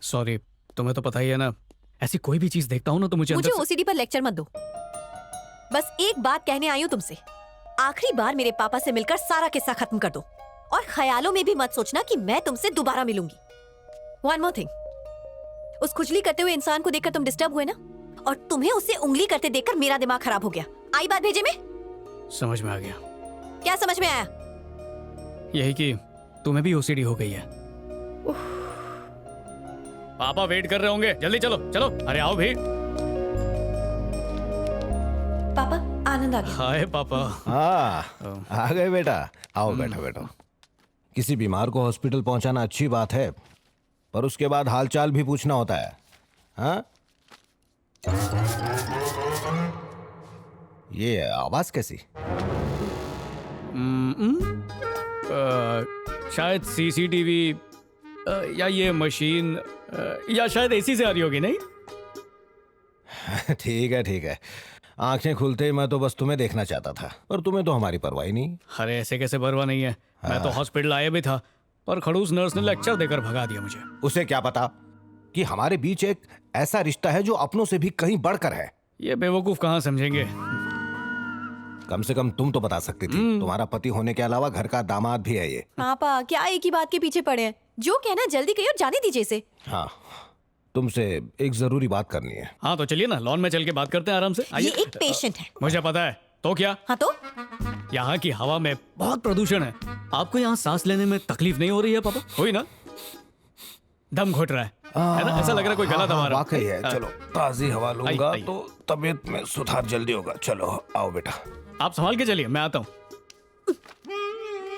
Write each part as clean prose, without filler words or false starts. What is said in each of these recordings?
Sorry, तुम्हें तो पता ही है ना, ऐसी कोई भी चीज देखता हूँ ना तो मुझे मुझे अंदर से... ओसीडी पर लेक्चर मत दो। बस एक बात कहने आई हूँ तुमसे, आखिरी बार मेरे पापा से मिलकर सारा किस्सा खत्म कर दो और ख्यालों में भी मत सोचना कि मैं तुमसे दोबारा मिलूंगी। वन मोर थिंग, उस खुजली करते हुए इंसान को देखकर तुम डिस्टर्ब हुए ना, और तुम्हें उससे उंगली करते देखकर मेरा दिमाग खराब हो गया। आई बात भेजे में? समझ में आ गया। क्या समझ में आया? यही कि तुम्हें भी ओसीडी हो गई है। पापा वेट कर रहे होंगे, जल्दी चलो चलो। अरे आओ भी। पापा, आनंद आ गया। हाय पापा। हाँ, आ गए बेटा। आओ बैठो बैठो। किसी बीमार को हॉस्पिटल पहुंचाना अच्छी बात है, पर उसके बाद हालचाल भी पूछना होता है। हाँ, ये आवाज कैसी? शायद सीसीटीवी या ये मशीन या शायद एसी से आ रही होगी। नहीं ठीक है ठीक है, आंखें खुलते ही मैं तो बस तुम्हें देखना चाहता था, पर तुम्हें तो हमारी परवाह ही नहीं। अरे ऐसे कैसे परवाह नहीं है। मैं तो हॉस्पिटल आया भी था, पर खड़ूस नर्स ने लेक्चर देकर भगा दिया मुझे। उसे क्या पता कि हमारे बीच एक ऐसा रिश्ता है जो अपनों से भी कहीं बढ़कर है। ये बेवकूफ कहाँ समझेंगे। कम से कम तुम तो बता सकती थी। तुम्हारा पति होने के अलावा घर का दामाद भी है ये। पापा, क्या एक ही बात के पीछे पड़े हैं? जो कहना जल्दी कहिए और जाने दीजिए इसे। हाँ, तुमसे एक जरूरी बात करनी है। हाँ तो चलिए ना, लॉन में चल के बात करते हैं आराम से। ये एक पेशेंट है। मुझे पता है, तो क्या? हाँ तो? यहाँ की हवा में बहुत प्रदूषण है। आपको यहाँ सांस लेने में तकलीफ नहीं हो रही है पापा? हुई ना? दम घुट रहा है ना? ऐसा लग रहा है कोई गला दबा रहा है। वाकई है। चलो ताजी हवा लूंगा आइए। तो तबीयत में सुधार जल्दी होगा। चलो आओ बेटा। आप संभाल के चलिए, मैं आता हूँ।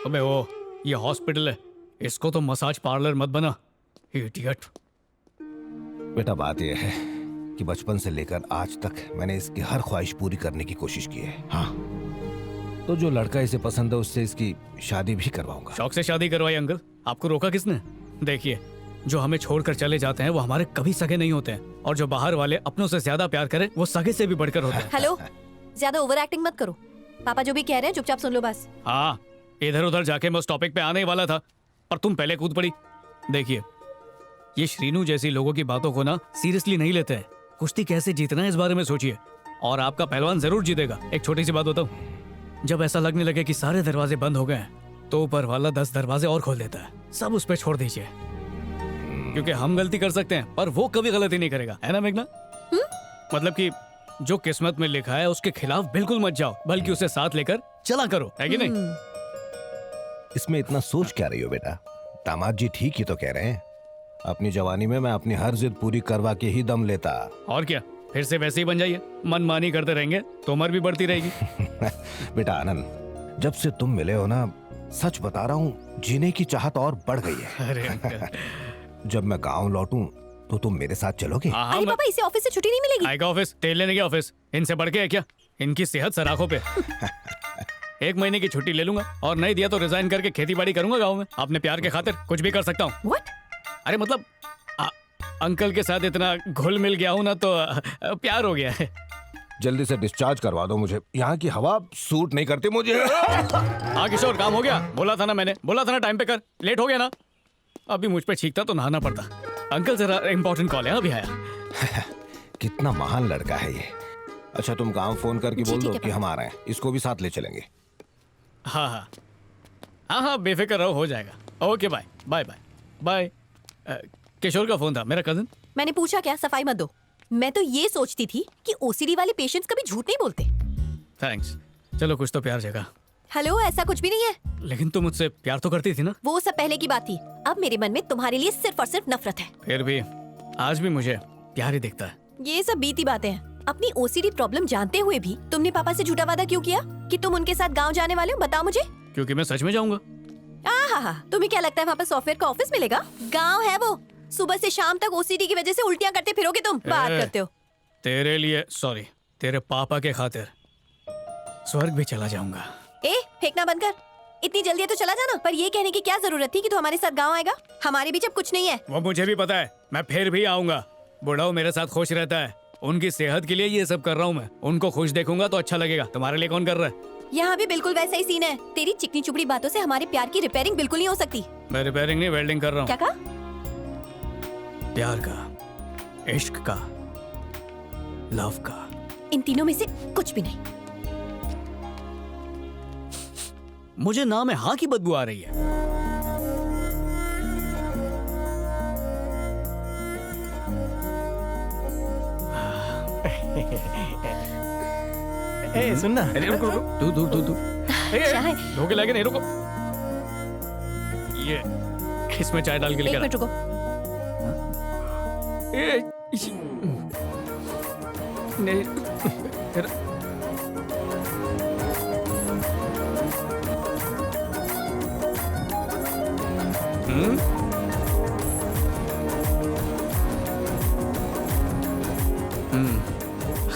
अबे वो, ये हॉस्पिटल है, इसको तो मसाज पार्लर मत बना, इडियट। बेटा बात यह है कि बचपन से लेकर आज तक मैंने इसकी हर ख्वाहिश पूरी करने की कोशिश की है। हाँ, तो जो लड़का इसे पसंद है उससे इसकी शादी भी करवाऊंगा। शौक से शादी करवाई अंकल, आपको रोका किसने? देखिए, जो हमें छोड़कर चले जाते हैं वो हमारे कभी सगे नहीं होते हैं, और जो बाहर वाले अपनों से ज्यादा प्यार करें वो सगे से भी बढ़कर होते हैं। हेलो, ज्यादा ओवर एक्टिंग मत करो। पापा जो भी कह रहे हैं चुपचाप सुन लो बस। हाँ, इधर उधर जाके मैं उस टॉपिक पे आने ही वाला था, पर तुम पहले कूद पड़ी। देखिए, ये श्रीनू जैसी लोगों की बातों को ना सीरियसली नहीं लेते हैं। कुश्ती कैसे जीतना है इस बारे में सोचिए, और आपका पहलवान जरूर जीतेगा। एक छोटी सी बात बताऊं, जब ऐसा लगने लगे कि सारे दरवाजे बंद हो गए हैं, तो ऊपर वाला 10 दरवाजे और खोल देता है। सब उस पर छोड़ दीजिए, क्योंकि हम गलती कर सकते हैं पर वो कभी गलती नहीं करेगा, है ना मेघना? मतलब कि जो किस्मत में लिखा है उसके खिलाफ बिल्कुल मत जाओ, बल्कि उसे साथ लेकर चला करो, है कि नहीं? इसमें इतना सोच क्या रही हो बेटा? दामाद जी ठीक ही तो कह रहे हैं। अपनी जवानी में मैं अपनी हर जिद पूरी करवा के ही दम लेता। और क्या, फिर से वैसे ही बन जाइए। मनमानी करते रहेंगे तो उम्र भी बढ़ती रहेगी। बेटा आनंद, जब से तुम मिले हो ना, सच बता रहा हूँ, जीने की चाहत और बढ़ गई है। अरे अंकल। जब मैं गांव लौटूं तो तुम मेरे साथ चलोगे? हाँ, अरे पापा, इसे ऑफिस से छुट्टी नहीं मिलेगी। आएगा ऑफिस, तेल लेने के ऑफिस, इनसे बढ़ के है क्या? इनकी सेहत सराखों पे। 1 महीने की छुट्टी ले लूंगा, और नहीं दिया तो रिजाइन करके खेती बाड़ी करूंगा गाँव में। अपने प्यार के खातिर कुछ भी कर सकता हूँ। What? अरे मतलब अंकल के साथ इतना घुल मिल गया हूँ ना, तो प्यार हो गया है। जल्दी से डिस्चार्ज करवा दो मुझे, यहाँ की हवा सूट नहीं करती मुझे। हाँ किशोर, काम हो गया। बोला था ना मैंने, बोला था ना टाइम पे कर। लेट हो गया ना, अभी मुझ पे छींकता तो नहाना पड़ता। अंकल जरा इम्पोर्टेंट कॉल है, अभी आया। कितना महान लड़का है ये। अच्छा, तुम गांव फोन करके जी, बोल ठीक दो है कि हम आ रहे हैं, इसको भी साथ ले चलेंगे। हाँ हाँ हाँ हाँ, बेफिक्र रहो, हो जाएगा। Okay bye bye bye bye. Kishore का फोन था, मेरा कजन। मैंने पूछा क्या, सफाई मत दो। मैं तो ये सोचती थी कि ओसीडी वाले पेशेंट्स कभी झूठ नहीं बोलते। थैंक्स, चलो कुछ तो प्यार जगा। हेलो, ऐसा कुछ भी नहीं है। लेकिन तुम मुझसे प्यार तो करती थी ना? वो सब पहले की बात थी, अब मेरे मन में तुम्हारे लिए सिर्फ और सिर्फ नफरत है। फिर भी आज भी मुझे प्यार ही दिखता है। ये सब बीती बातें हैं। अपनी ओसीडी प्रॉब्लम जानते हुए भी तुमने पापा से झूठा वादा क्यों किया कि तुम उनके साथ गांव जाने वाले हो? बताओ मुझे। क्योंकि मैं सच में जाऊंगा। आहा, तुम्हें क्या लगता है वहाँ पर सॉफ्टवेयर का ऑफिस मिलेगा? गांव है वो। सुबह से शाम तक ओसीडी की वजह से उल्टियां करते फिरोगे तुम। बात करते हो। तेरे लिए, सॉरी, तेरे पापा के खातिर स्वर्ग भी चला जाऊंगा। ए, फेंकना बंद कर। इतनी जल्दी है तो चला जाना। पर ये कहने की क्या जरूरत थी कि तू हमारे साथ गांव आएगा? हमारे बीच अब कुछ नहीं है। वो मुझे भी पता है, मैं फिर भी आऊंगा। बुढ़ाऊ मेरे साथ खुश रहता है, उनकी सेहत के लिए ये सब कर रहा हूँ मैं। उनको खुश देखूंगा तो अच्छा लगेगा। तुम्हारे लिए कौन कर रहा है? यहाँ भी बिल्कुल वैसा ही सीन है। तेरी चिकनी चुपड़ी बातों से हमारे प्यार की रिपेयरिंग बिल्कुल नहीं हो सकती। मैं रिपेयरिंग नहीं, वेल्डिंग कर रहा हूँ। क्या कहा? प्यार का, इश्क का, लव का। इन तीनों में से कुछ भी नहीं। मुझे ना में हाँ की बदबू आ रही है। ए सुनना, अरे रुको रुको, दूर दूर दूर दूर। चाय। धोखे लगे नहीं, रुको। ये इसमें चाय डाल के एक लेकर मिनट रुको। नहीं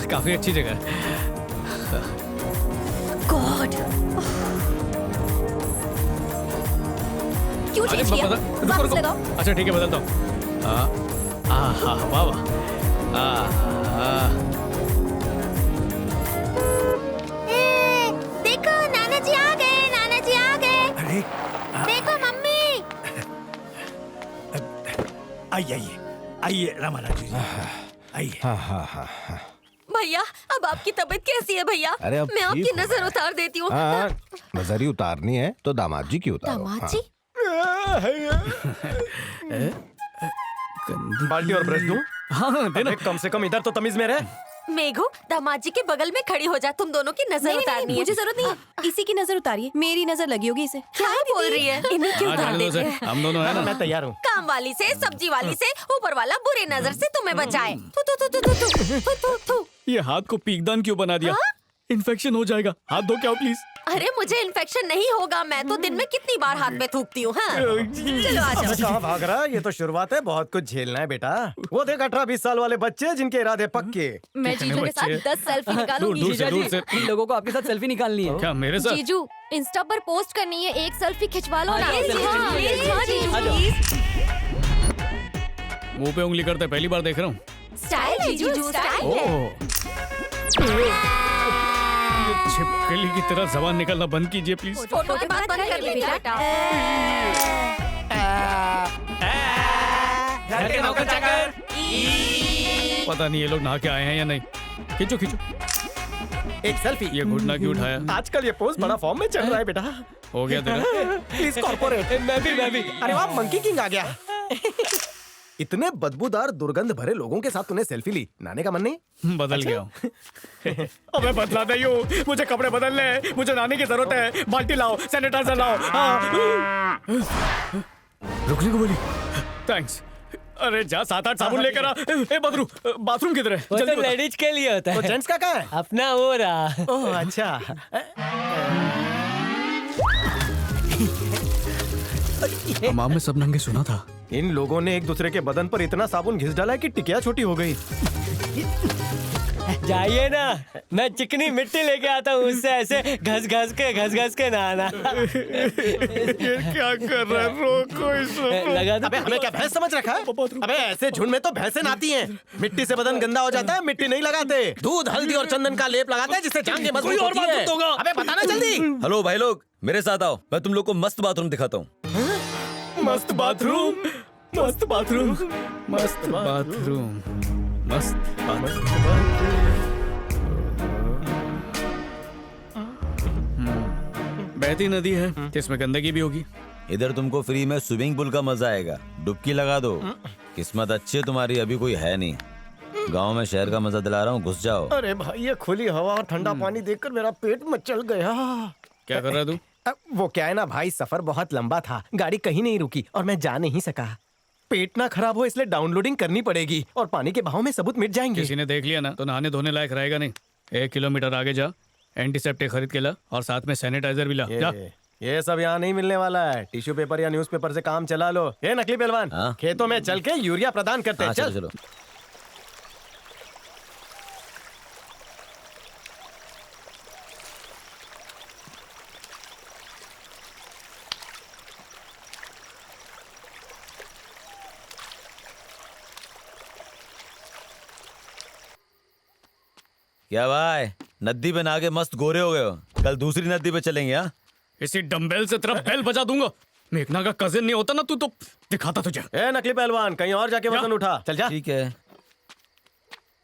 काफी अच्छी जगह है। गॉड, क्यों अरे चेंज किया? रुको वापस रुको। लगाओ। अच्छा ठीक है, बदलता हूँ। वाह वाह। देखो नाना जी आ गए, नाना जी आ गए। अरे देखो मम्मी। आइए आइए आइए रामाराव जी, आइए। हाँ हाँ हाँ हाँ भैया अब आपकी तबीयत कैसी है भैया? अरे, अब मैं आपकी ठीक हो नजर उतार देती हूँ। हाँ, नजर ही उतारनी है तो दामाद जी की उतारो। दामाद हाँ। जी, बाल्टी और ब्रश दूं? हाँ देना। अबे, कम से कम इधर तो तमीज में रह। मेघू दामाद जी के बगल में खड़ी हो जा, तुम दोनों की नजर उतारनी है। मुझे जरूरत नहीं, इसी की नजर उतारिए। मेरी नजर लगी होगी इसे। क्या बोल रही है? इन्हें क्यों हाँ, उतार जाने दो देते उसे, हैं? हम दोनों है ना। मैं तैयार हूँ। काम वाली से, सब्जी वाली से, ऊपर वाला बुरी नजर से तुम्हें बचाए। थू थू थू थू थू थू थू थू थू। ये हाथ को पीकदान क्यों बना दिया? इन्फेक्शन हो जाएगा, हाथ धो के आओ प्लीज। अरे मुझे इन्फेक्शन नहीं होगा, मैं तो दिन में कितनी बार हाथ में थूकती हूँ। हाँ चलो आ अबे, जाओ। कहाँ भाग रहा? ये तो शुरुआत है, बहुत कुछ झेलना है बेटा। वो देख 18-20 साल वाले बच्चे जिनके इरादे पक्के। मैं जीजू के साथ 10 सेल्फी निकालूंगी। दूर से दूर से। इन लोगों को आपके साथ सेल्फी निकालनी है। क्या मेरे साथ? जीजू इंस्टा पर पोस्ट करनी है, एक सेल्फी खिंचवा लो ना। हाँ, प्लीज, चलो, हाँ, चलो, प्लीज, चलो, हाँ, जीजू, आ जाओ। प्लीज। मुंह पे उंगली करते पहली बार देख रहा हूँ। स्टाइल है जीजू, स्टाइल है। ये छिपकली की तरह जबान निकलना बंद कीजिए प्लीज। फोटो के बाद बंद कर ले बेटा। घर के नौकर चाकर। पता नहीं ये लोग नहा के आए हैं या नहीं। खींचो खींचो। एक सेल्फी। ये घुटना क्यों उठाया? आजकल ये पोज बड़ा फॉर्म में चल रहा है बेटा। हो गया तेरा? Please corporate. मैं भी। अरे वाह, मंकी किंग आ गया। इतने बदबूदार दुर्गंध भरे लोगों के साथ तूने सेल्फी ली, नाने का मन नहीं? बदल गया हूँ। अबे बदला नहीं हूँ, मुझे कपड़े बदलने हैं, मुझे नहाने की जरूरत है। बाल्टी लाओ, सैनिटाइजर लाओ। रुकने को बोली। थैंक्स। अरे जा 7-8 साबुन लेकर आ। ए बदरू, बाथरूम किधर है? वो जल्दी तो बता। लेडीज के लिए होता तो है। जेंट्स का कहाँ है? अपना हो रहा। ओह अच्छा। हमाम में सब नंगे सुना था। इन लोगों ने एक दूसरे के बदन पर इतना साबुन घिस डाला है कि टिकिया छोटी हो गई। जाइए ना, मैं चिकनी मिट्टी लेके आता हूँ, उससे ऐसे घस घस के नहाना। ये क्या कर रहा है? रोको इसको। लगा दो। अबे हमें क्या भैंस समझ रखा है? अबे ऐसे झुंड में तो भैंसें नहाती हैं। मिट्टी से बदन गंदा हो जाता है, मिट्टी नहीं लगाते। दूध, हल्दी और चंदन का लेप लगाते हैं जिससे जांघें मजबूत कोई और होती बात है। मत होगा। अबे बताना जल्दी। हेलो भाई लोग, मेरे साथ आओ, मैं तुम लोग को मस्त बाथरूम दिखाता हूँ। मस्त बाथरूम, मस्त बाथरूम, मस्त बाथरूम, मस्त बाथरूम। बहती नदी है, इसमें गंदगी भी होगी। इधर तुमको फ्री में स्विमिंग पूल का मजा आएगा, डुबकी लगा दो। किस्मत अच्छी है तुम्हारी, अभी कोई है नहीं। गांव में शहर का मजा दिला रहा हूँ, घुस जाओ। अरे भाई ये खुली हवा और ठंडा पानी देखकर मेरा पेट मचल गया। क्या कर रहा है तू? वो क्या है ना भाई, सफर बहुत लंबा था, गाड़ी कहीं नहीं रुकी और मैं जा नहीं सका। पेट ना खराब हो इसलिए डाउनलोडिंग करनी पड़ेगी और पानी के बहाव में सबूत मिट जाएंगे। किसी ने देख लिया ना तो नहाने धोने लायक रहेगा नहीं। 1 किलोमीटर आगे जा, एंटीसेप्टिक खरीद के ला और साथ में सैनिटाइजर भी ला। जा। ये सब यहाँ नहीं मिलने वाला है। टिश्यू पेपर या न्यूज़पेपर से काम चला लो। ये नकली पहलवान, हाँ? खेतों में चल के यूरिया प्रदान करते हैं। हाँ, चल चलो। क्या भाई, नदी पे नहा के मस्त गोरे हो गए हो? कल दूसरी नदी पे चलेंगे। हाँ, इसी डंबेल से तेरा बेल बजा दूंगा। मेघना का कजिन नहीं होता ना तू तो दिखाता तुझे। ए नकली पहलवान, कहीं और जाके वजन उठा। चल जा। ठीक है।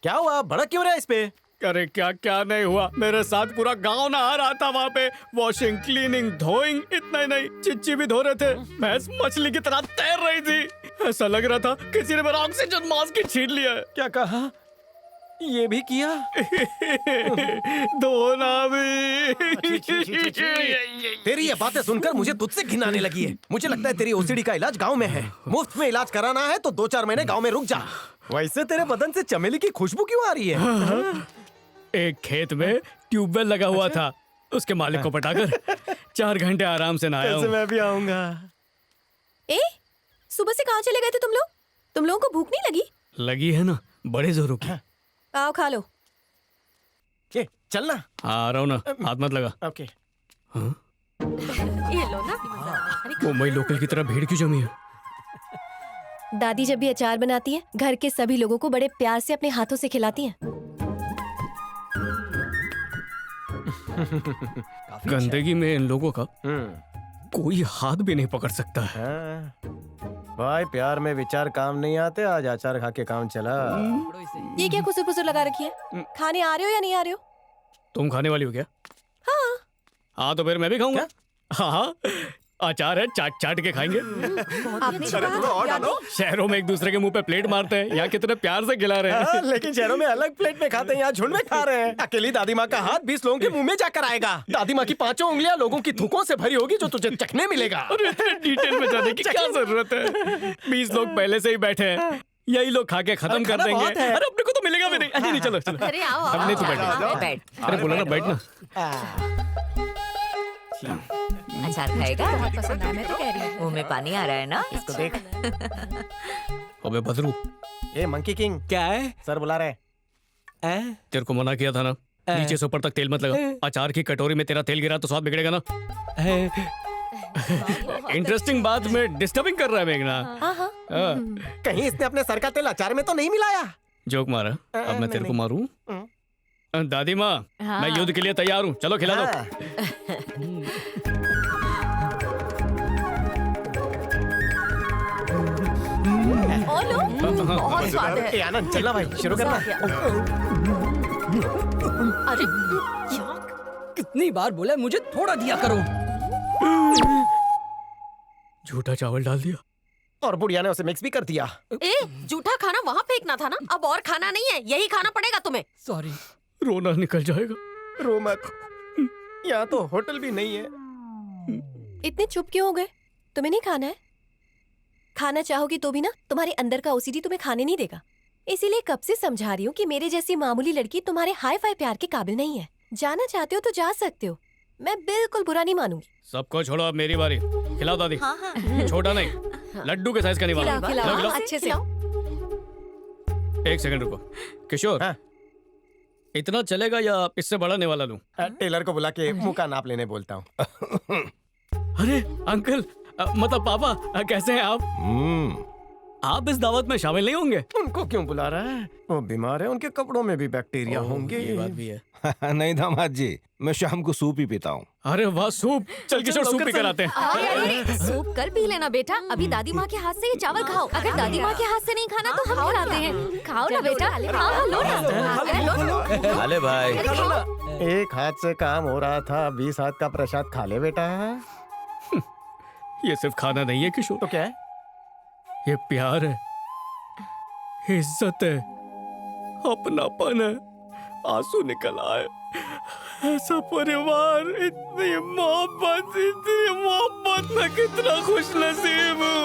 क्या हुआ, भड़क क्यों रहा है इस पे? अरे क्या क्या नहीं हुआ, मेरे साथ पूरा गांव नहा रहा था वहाँ पे। वॉशिंग, क्लीनिंग, धोइंग, इतना ही नहीं चिच्ची भी धो रहे थे। भैंस मछली की तरह तैर रही थी। ऐसा लग रहा था किसी ने मेरा ऑक्सीजन मास्क ही छीन लिया है। क्या कहा? ये भी किया? धोना भी। तेरी ये बातें सुनकर मुझे तुझसे घिन आने लगी है। मुझे लगता है तेरी ओसीडी का इलाज गांव में है। मुफ्त में इलाज कराना है तो 2-4 महीने गांव में रुक जा। वैसे तेरे बदन से चमेली की खुशबू क्यों आ रही है? एक खेत में ट्यूबवेल लगा हुआ था, उसके मालिक को पटाकर 4 घंटे आराम से नहाया कैसे हूँ। मैं भी आऊंगा। ए, सुबह से कहाँ चले गए थे तुम लोग? तुम लोगों को भूख नहीं लगी? लगी है ना, बड़े जोरों की। आओ खा लो। ये चलना। आ रहा हूँ ना, हाथ मत लगा। ओके। ये लो ना। मुंबई लोकल की तरह भीड़ क्यों जमी है? दादी जब भी अचार बनाती है, घर के सभी लोगों को बड़े प्यार से अपने हाथों से खिलाती हैं। गंदगी में इन लोगों का हम्म। कोई हाथ भी नहीं पकड़ सकता है। हाँ। भाई प्यार में विचार काम नहीं आते, आज अचार खा के काम चला। ये क्या खुसुर फुसुर लगा रखी है? खाने आ रहे हो या नहीं आ रहे हो? तुम खाने वाली हो क्या? हाँ। हाँ तो फिर मैं भी खाऊंगा। हाँ हाँ, अचार है, चाट चाट के खाएंगे। आपने तो कहा शहरों में एक दूसरे के मुंह पे प्लेट मारते हैं, यहाँ कितने प्यार से खिला रहे हैं। हाँ, लेकिन शहरों में अलग प्लेट में खाते हैं, यहाँ झुंड में खा रहे हैं। अकेली दादी माँ का हाथ 20 लोगों के मुंह में जाकर आएगा। दादी माँ की 5 उंगलियां लोगों की थूकों से भरी होगी जो तुझे चखने मिलेगा। अरे इतने डिटेल में जाने की क्या जरूरत है? 20 लोग पहले से ही बैठे हैं, यही लोग खा के खत्म कर खाना देंगे। बहुत है। अरे अपने को तो मिलेगा भी नहीं। अरे नहीं, चलो चलो। अरे आओ अब नहीं तो बैठ। बैठ। अरे बोला ना बैठना। अचार खाएगा? पसंद आया, मैं तो कह रही हूँ। मुंह में पानी आ रहा है ना? इसको देख। अबे बदरू, ये मंकी किंग क्या है? सर बुला रहे हैं। तेरे को मना किया था ना, नीचे से ऊपर तक तेल मत लगा। अचार की कटोरी में तेरा तेल गिरा तो स्वाद बिगड़ेगा ना। इंटरेस्टिंग बात में डिस्टर्बिंग कर रहा है मेघना। हाँ हाँ। हाँ, कहीं इसने अपने सर का तेल अचार में तो नहीं मिलाया? जोक मारा। अब मैं तेरे को मारूं? हम्म। दादी माँ, मैं युद्ध के लिए तैयार हूँ, चलो खिला दो। हाँ। और लो, बहुत स्वाद है। ए, आनंद चलना भाई, शुरू करना। अरे कितनी बार बोला मुझे थोड़ा दिया करो। झूठा चावल डाल दिया। और बुढ़िया ने उसे मिक्स भी कर दिया। ए, जूठा खाना वहाँ फेंकना था ना, अब और खाना नहीं है, यही खाना पड़ेगा तुम्हें। सॉरी। रोना निकल जाएगा। रो मत, यहाँ तो होटल भी नहीं है। इतने चुप क्यों हो गए? तुम्हें नहीं खाना है? खाना चाहोगी तो भी ना, तुम्हारे अंदर का ओसीडी तुम्हें खाने नहीं देगा। इसीलिए कब से समझा रही हूँ कि मेरे जैसी मामूली लड़की तुम्हारे हाई फाई प्यार के काबिल नहीं है। जाना चाहते हो तो जा सकते हो, मैं बिल्कुल बुरा नहीं मानूंगी। सबको छोड़ो, अब मेरी बारी। खिलाओ दादी। हाँ हाँ, छोटा नहीं, लड्डू के साइज का नहीं खिलाओ मालूम। खिलाओ खिलाओ। अच्छे से। 1 सेकंड रुको। किशोर, हाँ। इतना चलेगा या इससे बड़ा नहीं वाला लूं? टेलर को बुला के मुंह का नाप लेने बोलता हूँ। अरे अंकल, मतलब पापा, कैसे हैं आप? आप इस दावत में शामिल नहीं होंगे? उनको क्यों बुला रहा है? वो बीमार है, उनके कपड़ों में भी बैक्टीरिया होंगे। ये बात भी है। नहीं दामाद जी, मैं शाम को सूप ही पीता हूँ। अरे वाह, सूप। चल किशोर, सूप पी कर आते हैं। अरे सूप कर पी लेना बेटा, अभी दादी माँ के हाथ से ये चावल खाओ। अगर दादी माँ के हाथ से नहीं खाना तो हम खिलाते हैं। खाओ ना बेटा, हाँ हाँ लो ना। अरे लो। खा ले भाई। अरे खाओ। एक हाथ से काम हो रहा था, 20 हाथ का प्रसाद खा ले बेटा। ये सिर्फ खाना नहीं है किशोर, तो क्या है? ये प्यार है, इज्जत है, अपनापन है, आंसू निकल आए। ऐसा परिवार, इतनी मोहब्बत में कितना खुश नसीब हूँ।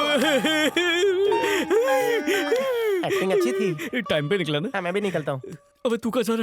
एक्टिंग अच्छी थी। टाइम पे निकला ना? हाँ, मैं भी निकलता हूँ। अबे तू कहाँ जा रहा है?